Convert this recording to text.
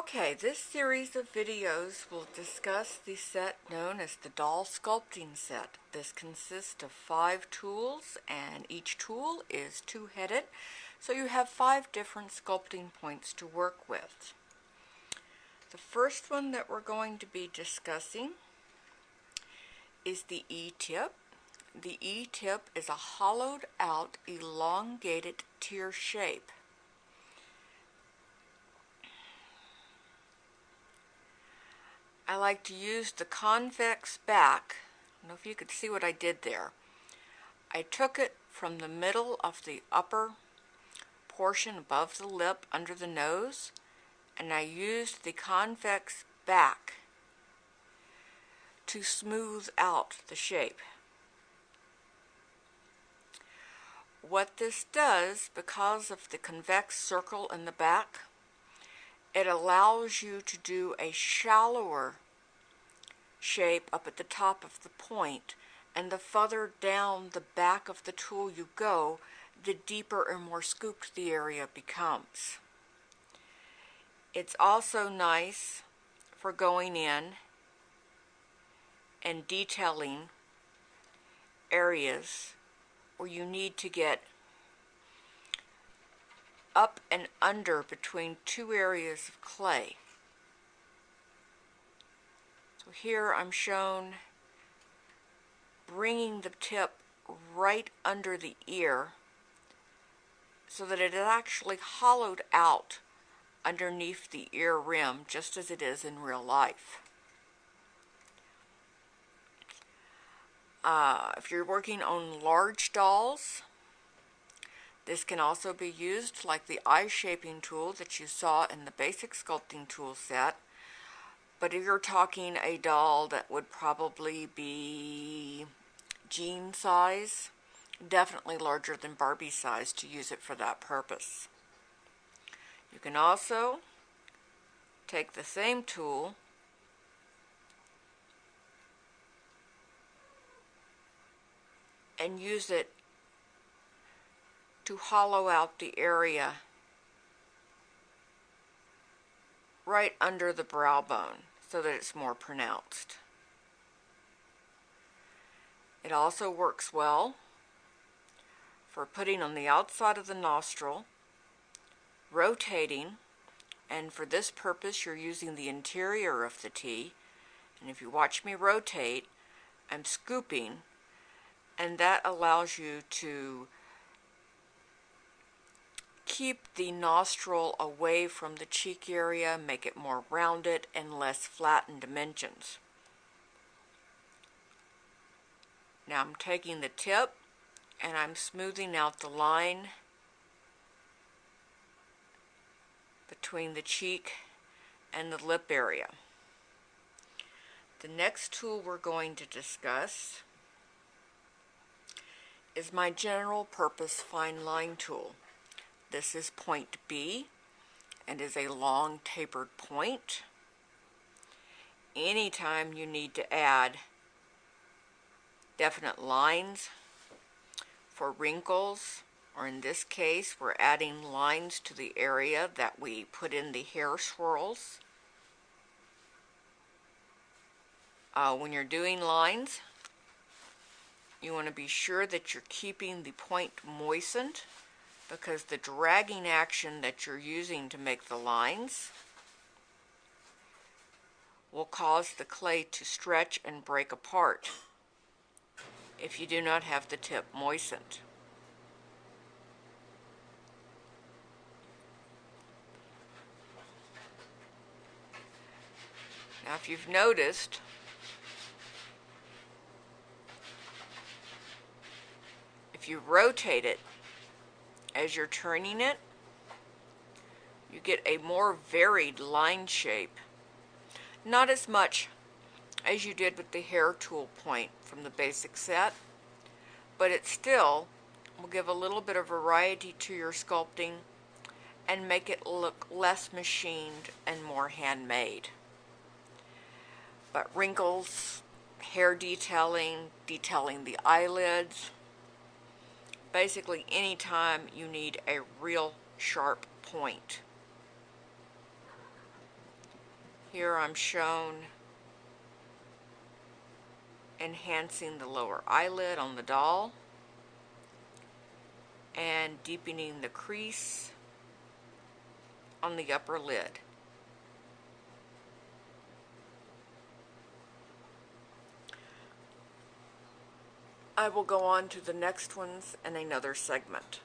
Okay, this series of videos will discuss the set known as the doll sculpting set. This consists of 5 tools, and each tool is 2-headed, so you have 5 different sculpting points to work with. The first one that we're going to be discussing is the E-tip. The E-tip is a hollowed out, elongated tear shape. I like to use the convex back. I don't know if you could see what I did there. I took it from the middle of the upper portion above the lip under the nose, and I used the convex back to smooth out the shape. What this does, because of the convex circle in the back, it allows you to do a shallower shape up at the top of the point, and the further down the back of the tool you go, the deeper and more scooped the area becomes. It's also nice for going in and detailing areas where you need to get up and under between 2 areas of clay. So here I'm shown bringing the tip right under the ear so that it is actually hollowed out underneath the ear rim, just as it is in real life. If you're working on large dolls, this can also be used like the eye shaping tool that you saw in the basic sculpting tool set. But if you're talking a doll that would probably be Jean size, definitely larger than Barbie size, to use it for that purpose. You can also take the same tool and use it to hollow out the area right under the brow bone so that it's more pronounced. It also works well for putting on the outside of the nostril, rotating, and for this purpose you're using the interior of the T, and if you watch me rotate, I'm scooping, and that allows you to keep the nostril away from the cheek area, make it more rounded and less flat in dimensions. Now I'm taking the tip and I'm smoothing out the line between the cheek and the lip area. The next tool we're going to discuss is my general purpose fine line tool. This is point B and is a long tapered point. Anytime you need to add definite lines for wrinkles, or in this case we're adding lines to the area that we put in the hair swirls. When you're doing lines, you want to be sure that you're keeping the point moistened, because the dragging action that you're using to make the lines will cause the clay to stretch and break apart if you do not have the tip moistened. Now if you've noticed, if you rotate it as you're turning it, you get a more varied line shape. Not as much as you did with the hair tool point from the basic set, but it still will give a little bit of variety to your sculpting and make it look less machined and more handmade. But wrinkles, hair detailing, detailing the eyelids, basically any time you need a real sharp point. Here I'm shown enhancing the lower eyelid on the doll and deepening the crease on the upper lid. I will go on to the next ones in another segment.